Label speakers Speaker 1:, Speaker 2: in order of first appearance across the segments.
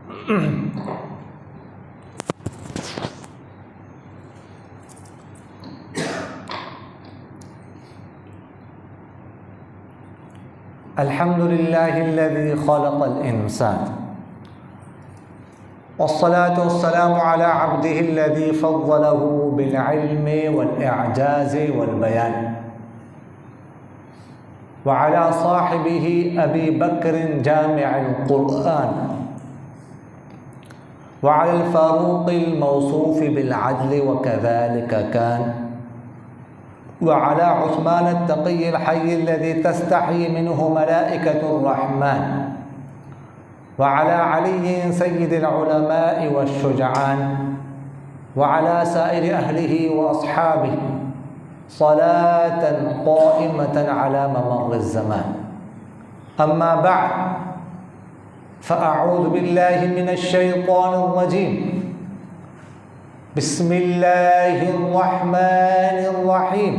Speaker 1: الحمد لله الذي خلق الإنسان والصلاة والسلام على عبده الذي فضله بالعلم والإعجاز والبيان وعلى صاحبه أبي بكر جامع القرآن وعلى الفاروق الموصوف بالعدل وكذلك كان وعلى عثمان التقي الحي الذي تستحي منه ملائكة الرحمن وعلى علي سيد العلماء والشجعان وعلى سائر أهله وأصحابه صلاة قائمة على ممر الزمان. أما بعد، فأعوذ بالله من الشيطان الرجيم. بسم الله الرحمن الرحيم.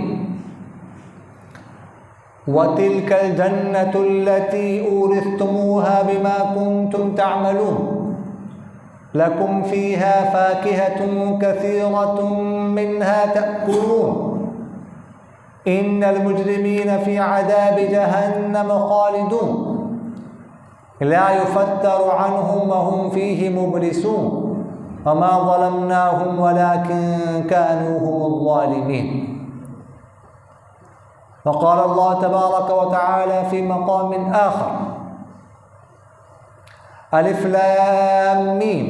Speaker 1: وتلك الجنة التي أورثتموها بما كنتم تعملون لكم فيها فاكهة كثيرة منها تأكلون إن المجرمين في عذاب جهنم خالدون لا يفتر عنهم وهم فيه مبلسون وما ظلمناهم ولكن كانوا هم الظالمين. وقال الله تبارك وتعالى في مقام آخر: ألف لام ميم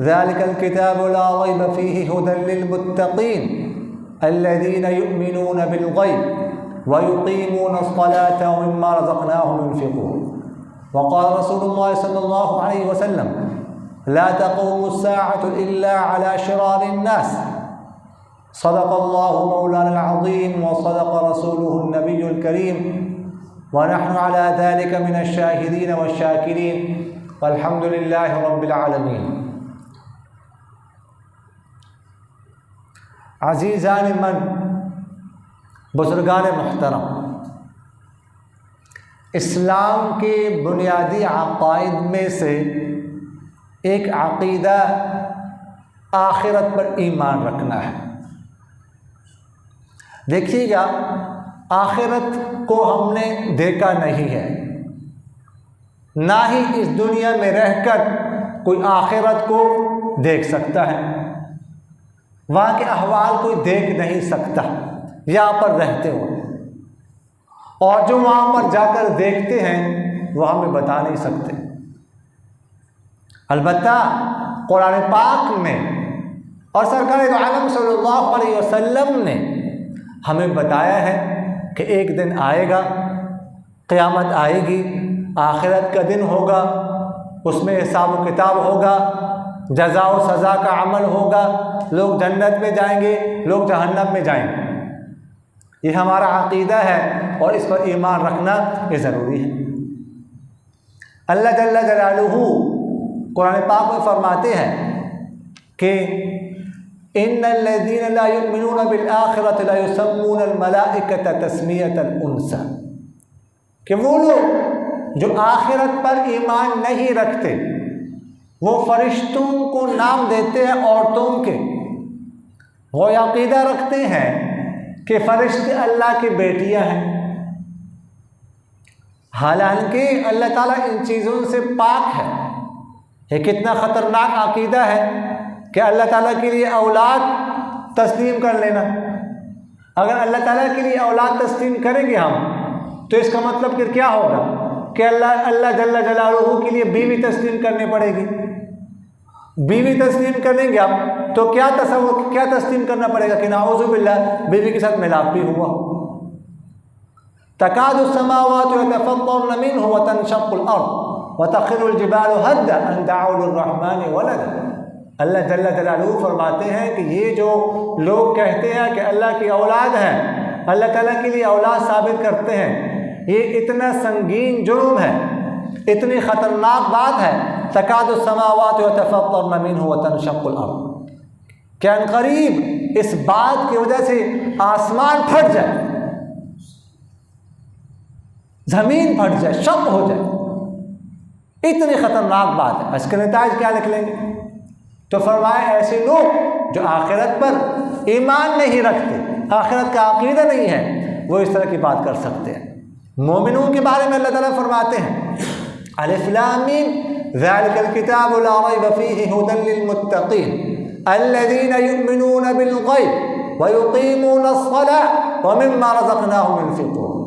Speaker 1: ذلك الكتاب لا ريب فيه هدى للمتقين الذين يؤمنون بالغيب ويقيمون الصلاة ومما رزقناهم ينفقون. وقال رسول الله صلى الله عليه وسلم: لا تقوم الساعة إلا على شرار الناس. صدق الله مولانا العظيم وصدق رسوله النبي الكريم ونحن على ذلك من الشاهدين والشاكرين والحمد لله رب العالمين. عزیزان من، بزرگان محترم، اسلام کے بنیادی عقائد میں سے ایک عقیدہ آخرت پر ایمان رکھنا ہے۔ دیکھیے گا، آخرت کو ہم نے دیکھا نہیں ہے، نہ ہی اس دنیا میں رہ کر کوئی آخرت کو دیکھ سکتا ہے۔ وہاں کے احوال کوئی دیکھ نہیں سکتا یہاں پر رہتے ہوئے، اور جو وہاں پر جا کر دیکھتے ہیں وہ ہمیں بتا نہیں سکتے۔ البتہ قرآن پاک میں اور سرکار دو عالم صلی اللہ علیہ وسلم نے ہمیں بتایا ہے کہ ایک دن آئے گا، قیامت آئے گی، آخرت کا دن ہوگا، اس میں حساب و کتاب ہوگا، جزا و سزا کا عمل ہوگا، لوگ جنت میں جائیں گے، لوگ جہنم میں جائیں گے۔ یہ ہمارا عقیدہ ہے اور اس پر ایمان رکھنا یہ ضروری ہے۔ اللہ جل جلالہ قرآن پاک میں فرماتے ہیں کہ ان الذین لا یؤمنون بالآخرۃ لا یسمون الملائکۃ تسمیۃ الانثی، کہ وہ لوگ جو آخرت پر ایمان نہیں رکھتے وہ فرشتوں کو نام دیتے ہیں عورتوں کے۔ وہ عقیدہ رکھتے ہیں کہ فرشتے اللہ کی بیٹیاں ہیں، حالانکہ اللہ تعالیٰ ان چیزوں سے پاک ہے۔ یہ کتنا خطرناک عقیدہ ہے کہ اللہ تعالیٰ کے لیے اولاد تسلیم کر لینا۔ اگر اللہ تعالیٰ کے لیے اولاد تسلیم کریں گے ہم تو اس کا مطلب پھر کیا ہوگا کہ اللہ جل جلالہ کے لیے بیوی تسلیم کرنی پڑے گی۔ بیوی تسلیم کریں گے ہم تو کیا تسلیم کرنا پڑے گا کہ نعوذ باللہ بیوی کے ساتھ ملاپ بھی ہوا۔ تکاد السماوات یتفطرن منہ وتنشق الارض وتخر الجبال هدا ان دعوا للرحمن ولدا۔ اللہ جل جلالہ فرماتے ہیں کہ یہ جو لوگ کہتے ہیں کہ اللہ کی اولاد ہے، اللہ تعالیٰ کے لیے اولاد ثابت کرتے ہیں، یہ اتنا سنگین جرم ہے، اتنی خطرناک بات ہے۔ تکاد السماوات یتفطرن منہ وتنشق الارض، کہ عنقریب اس بات کی وجہ سے آسمان پھٹ جائے، زمین پھٹ جائے، شق ہو جائے، اتنی خطرناک بات ہے، اس کے نتائج کیا نکلیں گے؟ تو فرمایا ایسے لوگ جو آخرت پر ایمان نہیں رکھتے، آخرت کا عقیدہ نہیں ہے، وہ اس طرح کی بات کر سکتے ہیں۔ مومنوں کے بارے میں اللہ تعالیٰ فرماتے ہیں الف لام میم ذالک الکتاب لا ریب فیہ ھدی للمتقین الذین یؤمنون بالغیب ویقیمون الصلاۃ ومما رزقناہم ينفقون،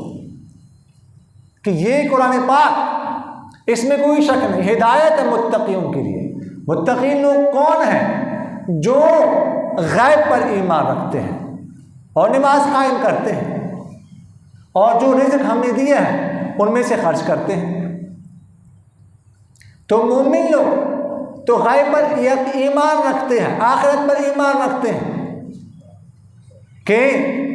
Speaker 1: کہ یہ قرآن پاک، اس میں کوئی شک نہیں، ہدایت ہے متقیوں کے لیے۔ متقین لوگ کون ہیں؟ جو غیب پر ایمان رکھتے ہیں اور نماز قائم کرتے ہیں، اور جو رزق ہم نے دیا ہے ان میں سے خرچ کرتے ہیں۔ تو مومن لوگ تو غیب پر ایمان رکھتے ہیں، آخرت پر ایمان رکھتے ہیں کہ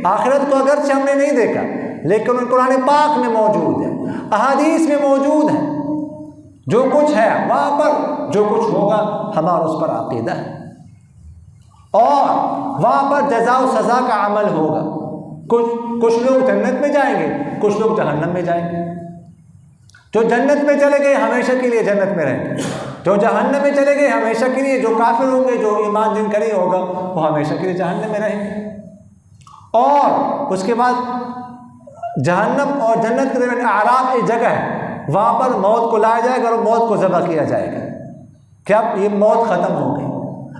Speaker 1: آخرت کو اگرچہ ہم نے نہیں دیکھا لیکن قرآن پاک میں موجود ہے، احادیث میں موجود ہے، جو کچھ ہے وہاں پر جو کچھ ہوگا ہمارا اس پر عقیدہ ہے، اور وہاں پر جزا و سزا کا عمل ہوگا۔ کچھ لوگ جنت میں جائیں گے، کچھ لوگ جہنم میں جائیں گے۔ جو جنت میں چلے گئے ہمیشہ کے لیے جنت میں رہیں گے، جو جہنم میں چلے گئے ہمیشہ کے لیے، جو کافر ہوں گے، جو ایمان جن کا نہیں ہوگا، وہ ہمیشہ کے لیے جہنم میں رہیں گے۔ اور اس کے بعد جہنم اور جنت کے درمیان اعراف ایک جگہ ہے، وہاں پر موت کو لایا جائے گا اور موت کو ذبح کیا جائے گا کہ اب یہ موت ختم ہو گئی،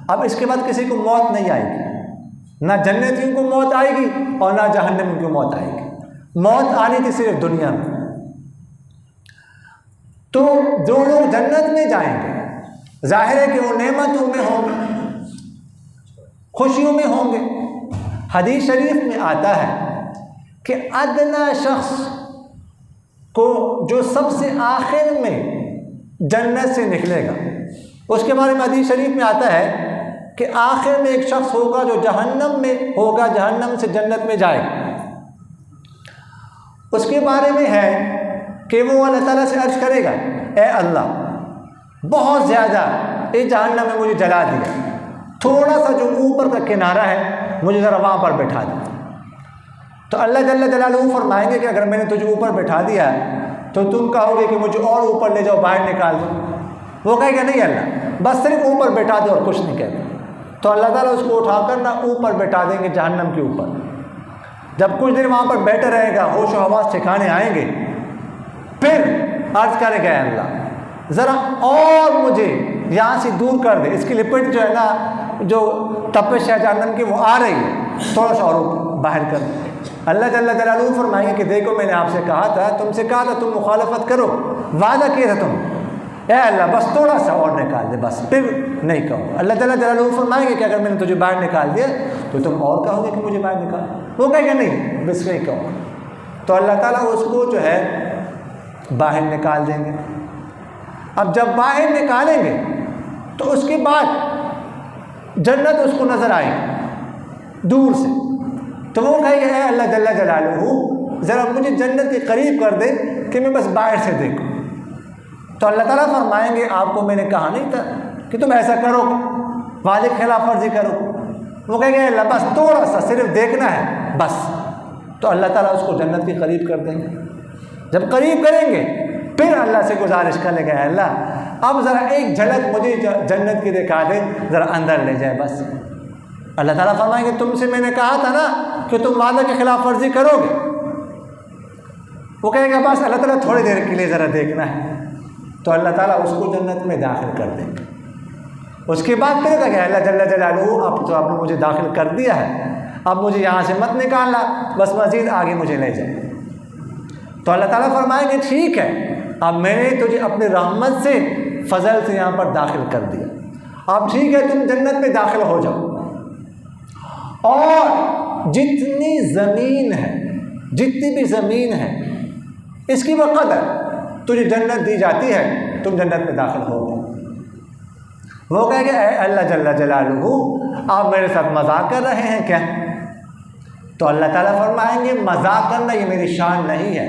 Speaker 1: اب اس کے بعد کسی کو موت نہیں آئے گی، نہ جنتیوں کو موت آئے گی اور نہ جہنم کو موت آئے گی۔ موت آنی تھی صرف دنیا میں۔ تو جو لوگ جنت میں جائیں گے ظاہر ہے کہ وہ نعمتوں میں ہوں گے، خوشیوں میں ہوں گے۔ حدیث شریف میں آتا ہے کہ ادنا شخص کو جو سب سے آخر میں جنت سے نکلے گا، اس کے بارے میں حدیث شریف میں آتا ہے کہ آخر میں ایک شخص ہوگا جو جہنم میں ہوگا، جہنم سے جنت میں جائے گا۔ اس کے بارے میں ہے کہ وہ اللہ تعالیٰ سے عرض کرے گا اے اللہ بہت زیادہ اس جہنم میں مجھے جلا دیا، تھوڑا سا جو اوپر کا کنارہ ہے مجھے ذرا وہاں پر بٹھا دیا۔ تو اللہ جل جلالہ فرمائیں گے کہ اگر میں نے تجھے اوپر بٹھا دیا تو تم کہو گے کہ مجھے اور اوپر لے جاؤ، باہر نکال دو۔ وہ کہے گا نہیں اللہ بس صرف اوپر بٹھا دو اور کچھ نہیں کہتے۔ تو اللہ تعالیٰ اس کو اٹھا کر نہ اوپر بٹھا دیں گے جہنم کے اوپر۔ جب کچھ دیر وہاں پر بیٹھے رہے گا، ہوش و حواس ٹھکانے آئیں گے، پھر عرض کرے گا اللہ ذرا اور مجھے یہاں سے دور کر دے، اس کی لپٹ جو ہے نا، جو تپش ہے جہنم کی وہ آ رہی ہے، تھوڑا سا اور باہر کر دے۔ اللہ جل جلالہ فرمائیں گے کہ دیکھو میں نے آپ سے کہا تھا، تم سے کہا تھا تم مخالفت کرو، وعدہ کیا تھا تم، اے اللہ بس تھوڑا سا اور نکال دے، بس پھر نہیں کہو۔ اللہ جل جلالہ فرمائیں گے کہ اگر میں نے تجھے باہر نکال دیا تو تم اور کہو گے کہ مجھے باہر نکال، وہ کہے گا نہیں بس نہیں کہو۔ تو اللہ تعالیٰ اس کو جو ہے باہر نکال دیں گے۔ اب جب باہر نکالیں گے تو اس کے بعد جنت اس کو نظر آئے گی دور سے، تو وہ کہے گا اے اللہ جل جلالہ ذرا مجھے جنت کے قریب کر دے کہ میں بس باہر سے دیکھوں۔ تو اللہ تعالیٰ فرمائیں گے آپ کو میں نے کہا نہیں تھا کہ تم ایسا کرو، وعدے کی خلاف ورزی کرو۔ وہ کہیں گے اللہ بس تھوڑا سا صرف دیکھنا ہے بس۔ تو اللہ تعالیٰ اس کو جنت کے قریب کر دیں گے۔ جب قریب کریں گے پھر اللہ سے گزارش کرنے گئے اللہ اب ذرا ایک جھلک مجھے جنت کی دکھا دے، ذرا اندر لے جائے بس۔ اللہ تعالیٰ فرمائیں گے تم سے میں نے کہا تھا نا کہ تم وعدہ کی خلاف ورزی کرو گے۔ وہ کہے گا بس اللہ تعالیٰ تھوڑی دیر کے لیے ذرا دیکھنا ہے۔ تو اللہ تعالیٰ اس کو جنت میں داخل کر دیں گے۔ اس کے بعد پھر کہا اللہ جل جلالہ اب تو آپ نے مجھے داخل کر دیا ہے، اب مجھے یہاں سے مت نکالنا، بس مزید آگے مجھے لے جائے۔ تو اللہ تعالیٰ فرمائیں گے ٹھیک ہے اب میں نے تجھے اپنی رحمت سے فضل سے یہاں پر داخل کر دیا، اب ٹھیک ہے تم جنت میں داخل ہو جاؤ، اور جتنی زمین ہے، جتنی بھی زمین ہے اس کی بقدر تجھے جنت دی جاتی ہے، تم جنت میں داخل ہو گئے۔ وہ کہے گا اے اللہ جل جلالہ آپ میرے ساتھ مذاق کر رہے ہیں کیا؟ تو اللہ تعالیٰ فرمائیں گے مذاق کرنا یہ میری شان نہیں ہے،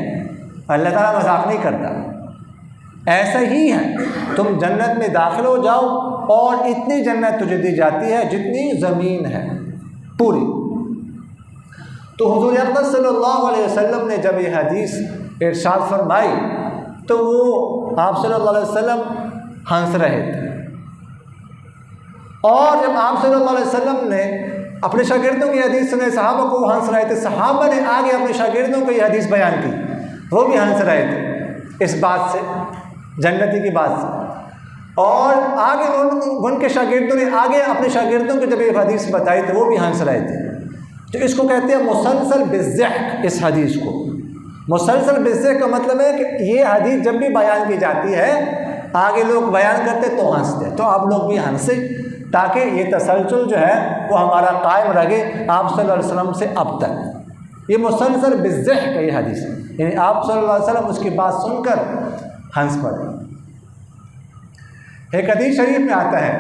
Speaker 1: اللہ تعالیٰ مذاق نہیں کرتا، ایسا ہی ہے تم جنت میں داخل ہو جاؤ اور اتنی جنت تجھے دی جاتی ہے جتنی زمین ہے پوری۔ تو حضور اقدس صلی اللہ علیہ وسلم نے جب یہ حدیث ارشاد فرمائی تو وہ آپ صلی اللہ علیہ وسلم ہنس رہے تھے، اور جب آپ صلی اللہ علیہ وسلم نے اپنے شاگردوں کی حدیث سنے، صحابہ کو ہنس رہے تھے، صحابہ نے آگے اپنے شاگردوں کو یہ حدیث بیان کی، وہ بھی ہنس رہے تھے اس بات سے، جنتی کی بات سے، اور آگے ان کے شاگردوں نے آگے اپنے شاگردوں کو جب یہ حدیث بتائی تو وہ بھی ہنس رہے تھے۔ تو اس کو کہتے ہیں مسلسل بالضحک، اس حدیث کو مسلسل بالضحک کا مطلب ہے کہ یہ حدیث جب بھی بیان کی جاتی ہے آگے لوگ بیان کرتے تو ہنستے، تو آپ لوگ بھی ہنسے تاکہ یہ تسلسل جو ہے وہ ہمارا قائم رہے آپ صلی اللہ علیہ وسلم سے اب تک۔ یہ مسلسل بالضحک ہے یہ حدیث، یعنی آپ صلی اللہ علیہ وسلم اس کی بات سن کر ہنس پڑے۔ ایک حدیث شریف میں آتا ہے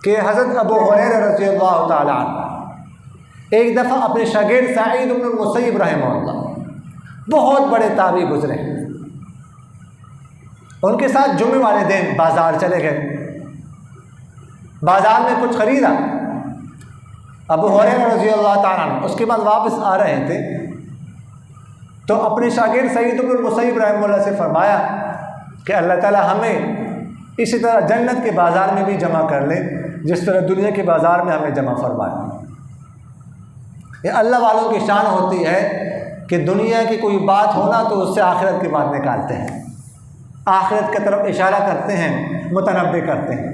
Speaker 1: کہ حضرت ابو ہریرہ رضی اللہ تعالیٰ عنہ ایک دفعہ اپنے شاگرد سعید بن المسیب رحمہ اللہ، بہت بڑے تابعی گزرے، ان کے ساتھ جمعے والے دن بازار چلے گئے، بازار میں کچھ خریدا، ابو ہریرہ رضی اللہ تعالیٰ عنہ اس کے بعد واپس آ رہے تھے تو اپنے شاگرد سعید بن المسیب رحمہ اللہ سے فرمایا کہ اللہ تعالیٰ ہمیں اسی طرح جنت کے بازار میں بھی جمع کر لے جس طرح دنیا کے بازار میں ہمیں جمع فرمائے۔ یہ اللہ والوں کی شان ہوتی ہے کہ دنیا کی کوئی بات ہونا تو اس سے آخرت کی بات نکالتے ہیں، آخرت کی طرف اشارہ کرتے ہیں، متنبع کرتے ہیں۔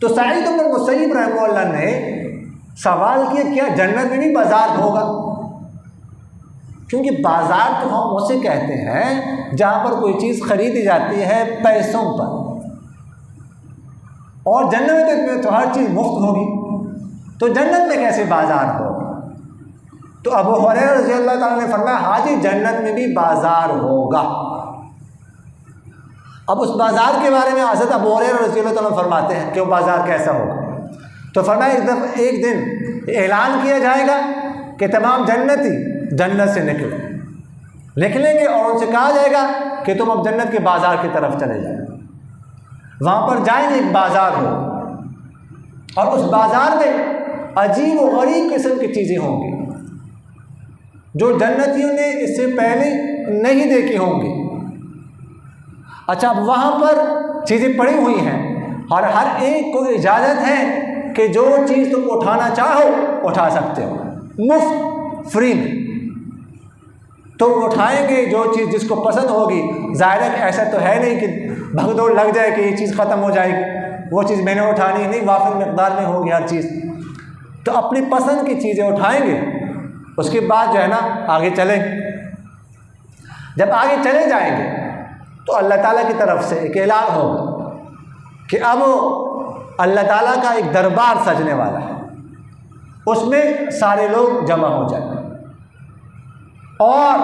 Speaker 1: تو سعید بن المسیب رحمہ اللہ نے سوال کیا کیا جنت میں بھی بازار ہوگا؟ کیونکہ بازار تو ہم اسے کہتے ہیں جہاں پر کوئی چیز خریدی جاتی ہے پیسوں پر، اور جنت میں تو ہر چیز مفت ہوگی، تو جنت میں کیسے بازار ہوگا؟ تو ابو ہریرہ رضی اللہ تعالیٰ نے فرمایا ہاں جی جنت میں بھی بازار ہوگا۔ اب اس بازار کے بارے میں حضرت ابو ہریرہ رضی اللہ تعالیٰ فرماتے ہیں کہ وہ بازار کیسا ہوگا؟ تو فرمایا ایک دن اعلان کیا جائے گا کہ تمام جنتی جنت سے نکلیں گے اور ان سے کہا جائے گا کہ تم اب جنت کے بازار کی طرف چلے جائیں، وہاں پر جائیں گے، ایک بازار ہو، اور اس بازار میں عجیب و غریب قسم کی چیزیں ہوں گی جو جنتیوں نے اس سے پہلے نہیں دیکھی ہوں گی۔ اچھا، اب وہاں پر چیزیں پڑی ہوئی ہیں اور ہر ایک کو اجازت ہے کہ جو چیز تم اٹھانا چاہو اٹھا سکتے ہو، مفت، فری میں، تو اٹھائیں گے جو چیز جس کو پسند ہوگی۔ ظاہر ہے کہ ایسا تو ہے نہیں کہ بھگ دوڑ لگ جائے کہ یہ چیز ختم ہو جائے گی، وہ چیز میں نے اٹھانی نہیں، وافر مقدار میں ہوگی ہر چیز، تو اپنی پسند کی چیزیں اٹھائیں گے، اس کے بعد جو ہے نا آگے چلیں گے۔ جب آگے چلے جائیں گے تو اللہ تعالیٰ کی طرف سے ایک اعلان ہوگا کہ اب اللہ تعالیٰ کا ایک دربار سجنے والا ہے، اس میں سارے لوگ جمع ہو جائیں گے، اور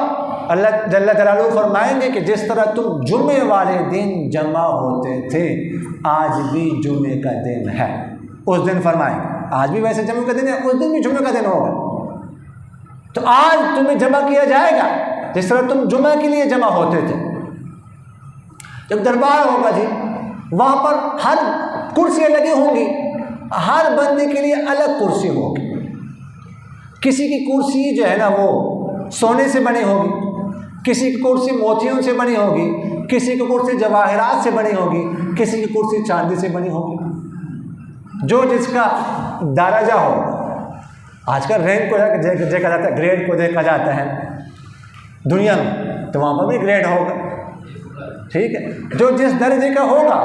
Speaker 1: اللہ جل جلالہ فرمائیں گے کہ جس طرح تم جمعے والے دن جمع ہوتے تھے آج بھی جمعے کا دن ہے۔ اس دن فرمائیں گے آج بھی ویسے جمعے کا دن ہے، اس دن بھی جمعے کا دن ہوگا، تو آج تمہیں جمع کیا جائے گا جس طرح تم جمعہ کے لیے جمع ہوتے تھے۔ جب دربار ہوگا جی، وہاں پر ہر کرسیاں لگی ہوں گی، ہر بندے کے لیے الگ کرسی ہوگی، کسی کی کرسی جو ہے نا وہ سونے سے بنی ہوگی، کسی کی کرسی موتیوں سے بنی ہوگی، کسی کی کرسی جواہرات سے بنی ہوگی، کسی کی کرسی چاندی سے بنی ہوگی، جو جس کا درجہ ہو۔ آج کل رینک کو دیکھا جاتا ہے، گریڈ کو دیکھا جاتا ہے دنیا میں، تو وہاں پر بھی گریڈ ہوگا، ٹھیک ہے، جو جس درجے کا ہوگا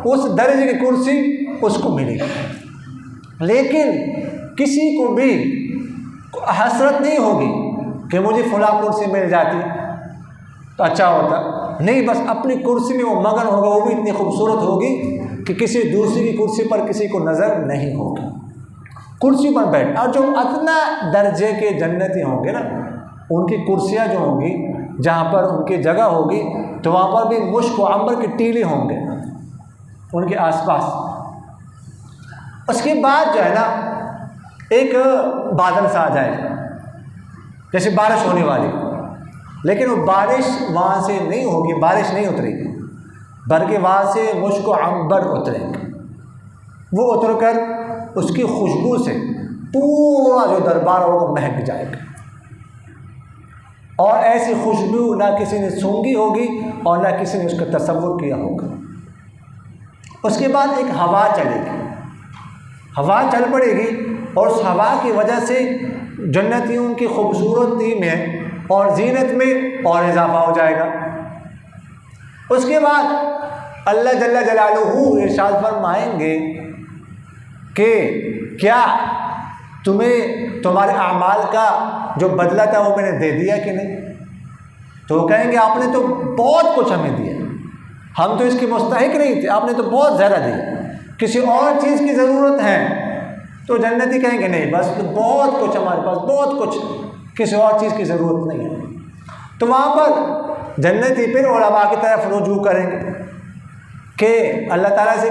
Speaker 1: اس درجے کی کرسی اس کو ملے گی۔ لیکن کسی کو بھی حسرت نہیں ہوگی کہ مجھے فلاں کرسی مل جاتی تو اچھا ہوتا، نہیں، بس اپنی کرسی میں وہ مگن ہوگا، وہ بھی اتنی خوبصورت ہوگی کہ کسی دوسری کی کرسی پر کسی کو نظر نہیں ہوگی، کرسی پر بیٹھ۔ اور جو اتنا درجے کے جنتی ہوں گے نا، ان کی کرسیاں جو ہوں گی جہاں پر ان کی جگہ ہوگی تو وہاں پر بھی مشک و عنبر کے ٹیلے ہوں گے ان کے آس پاس۔ اس کے بعد جو ہے نا ایک بادل سا آ جائے گا جیسے بارش ہونے والی، لیکن وہ بارش وہاں سے نہیں ہوگی، بارش نہیں اترے گی، بلکہ وہاں سے مشک و عنبر اتریں گے، وہ اتر کر اس کی خوشبو سے پورا جو دربار ہوگا مہک جائے گا۔ اور ایسی خوشبو نہ کسی نے سونگھی ہوگی اور نہ کسی نے اس کا تصور کیا ہوگا۔ اس کے بعد ایک ہوا چلے گی، ہوا چل پڑے گی اور اس ہوا کی وجہ سے جنتیوں کی خوبصورتی میں اور زینت میں اور اضافہ ہو جائے گا۔ اس کے بعد اللہ جل جلالہ ارشاد فرمائیں گے کہ کیا تمہیں تمہارے اعمال کا جو بدلہ تھا وہ میں نے دے دیا کہ نہیں؟ تو وہ کہیں گے آپ نے تو بہت کچھ ہمیں دیا، ہم تو اس کے مستحق نہیں تھے، آپ نے تو بہت زیادہ دیا، کسی اور چیز کی ضرورت ہے؟ تو جنتی کہیں گے نہیں، بس بہت کچھ ہمارے پاس، بہت کچھ، کسی اور چیز کی ضرورت نہیں ہے۔ تو وہاں پر جنتی پھر علماء کی طرف رجوع کریں گے کہ اللہ تعالیٰ سے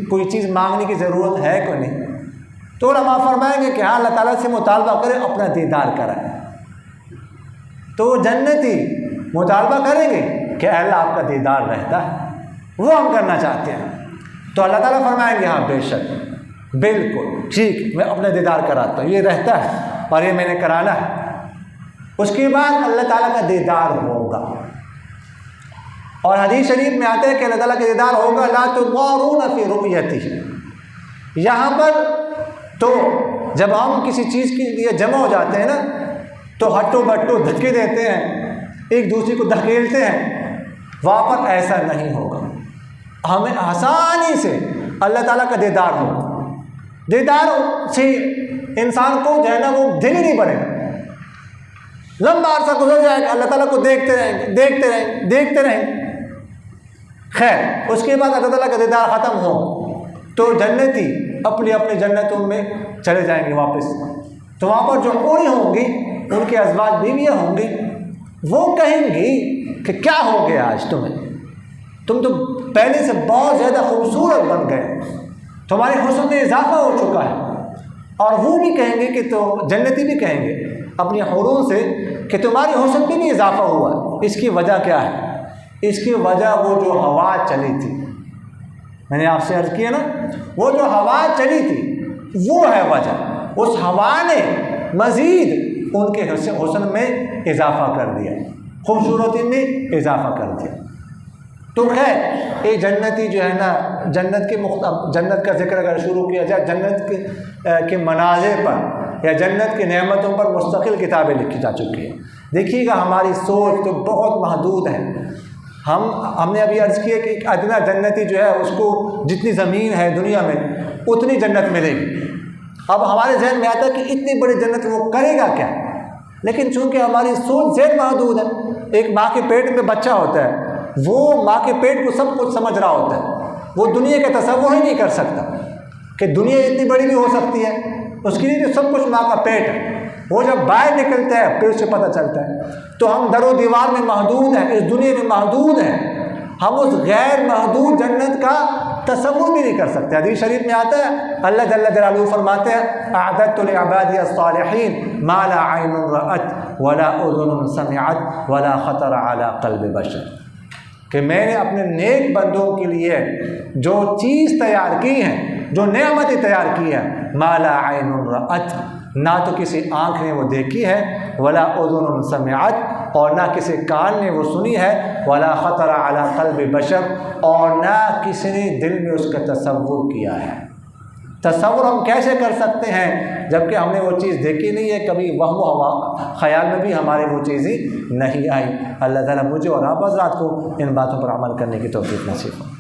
Speaker 1: کوئی چیز مانگنے کی ضرورت ہے کہ نہیں؟ تو علماء فرمائیں گے کہ ہاں اللہ تعالیٰ سے مطالبہ کریں، اپنا دیدار کرائیں۔ تو وہ جنتی مطالبہ کریں گے کہ اے اللہ آپ کا دیدار رہتا ہے، وہ ہم کرنا چاہتے ہیں۔ تو اللہ تعالیٰ فرمائیں گے ہاں بے شک، بالکل ٹھیک، میں اپنا دیدار کراتا ہوں، یہ رہتا ہے اور یہ میں نے کرانا ہے۔ اس کے بعد اللہ تعالیٰ کا دیدار ہوگا، اور حدیث شریف میں آتا ہے کہ اللہ تعالیٰ کا دیدار ہوگا لا تضارون فی رؤیتہ۔ یہاں پر تو جب ہم کسی چیز کے لیے جمع ہو جاتے ہیں نا تو ہٹو بٹو دھکے دیتے ہیں، ایک دوسرے کو دھکیلتے ہیں، وہاں پر ایسا نہیں ہوگا۔ ہمیں آسانی سے اللہ تعالیٰ کا دیدار ہوگا، دیدار سے انسان کو جو ہے نا وہ دل ہی نہیں بڑھے گا، لمبا عرصہ گزر جائے گا، اللہ تعالیٰ کو دیکھتے رہیں گے۔ خیر، اس کے بعد اللہ تعالیٰ کا دیدار ختم ہو تو جنتی اپنی اپنی جنتوں میں چلے جائیں گے واپس۔ تو وہاں پر جو حوری ہوں گی، ان کے ازواج بیویاں ہوں گی، وہ کہیں گی کہ کیا ہو گیا آج تمہیں، تم تو پہلے سے بہت زیادہ خوبصورت بن گئے، تمہارے حسن میں اضافہ ہو چکا ہے۔ اور وہ بھی کہیں گے کہ تو جنتی بھی کہیں گے اپنی حوروں سے کہ تمہاری حسن میں بھی اضافہ ہوا ہے۔ اس کی وجہ کیا ہے؟ اس کی وجہ وہ جو ہوا چلی تھی، میں نے آپ سے عرض کیا نا، وہ جو ہوا چلی تھی وہ ہے وجہ۔ اس ہوا نے مزید ان کے حسن میں اضافہ کر دیا، خوبصورتی میں اضافہ کر دیا۔ تو خیر، ایک جنتی جو ہے نا، جنت کا ذکر اگر شروع کیا جائے، جنت کے مناظر پر یا جنت کی نعمتوں پر مستقل کتابیں لکھی جا چکی ہیں۔ دیکھیے گا ہماری سوچ تو بہت محدود ہے۔ ہم نے ابھی عرض کیا کہ ایک ادنا جنتی جو ہے اس کو جتنی زمین ہے دنیا میں اتنی جنت ملے گی۔ اب ہمارے ذہن میں آتا ہے کہ اتنی بڑی جنت وہ کرے گا کیا، لیکن چونکہ ہماری سوچ ذہن محدود ہے۔ ایک ماں کے پیٹ میں بچہ ہوتا ہے، وہ ماں کے پیٹ کو سب کچھ سمجھ رہا ہوتا ہے، وہ دنیا کا تصور ہی نہیں کر سکتا کہ دنیا اتنی بڑی بھی ہو سکتی ہے۔ اس کے لیے تو سب کچھ ماں کا پیٹ ہے، وہ جب باہر نکلتا ہے پھر اسے پتہ چلتا ہے۔ تو ہم در و دیوار میں محدود ہیں، اس دنیا میں محدود ہیں، ہم اس غیر محدود جنت کا تصور بھی نہیں کر سکتے۔ حدیث شریف میں آتا ہے اللہ جل جلالہ فرماتے ہیں اعددت لعبادی الصالحین ما لا عین رأت ولا اذن سمعت ولا خطر علی قلب بشر، کہ میں نے اپنے نیک بندوں کے لیے جو چیز تیار کی ہے، جو نعمتیں تیار کی ہے، ما لا عین رأت، نہ تو کسی آنکھ نے وہ دیکھی ہے، ولا اذن سمعت، اور نہ کسی کان نے وہ سنی ہے، ولا خطر علی قلب بشر، اور نہ کسی نے دل میں اس کا تصور کیا ہے۔ تصور ہم کیسے کر سکتے ہیں جبکہ ہم نے وہ چیز دیکھی نہیں ہے، کبھی وہم و خیال میں بھی ہمارے وہ چیزیں نہیں آئی۔ اللہ تعالیٰ مجھے اور آپ حضرات کو ان باتوں پر عمل کرنے کی توفیق نصیب ہو۔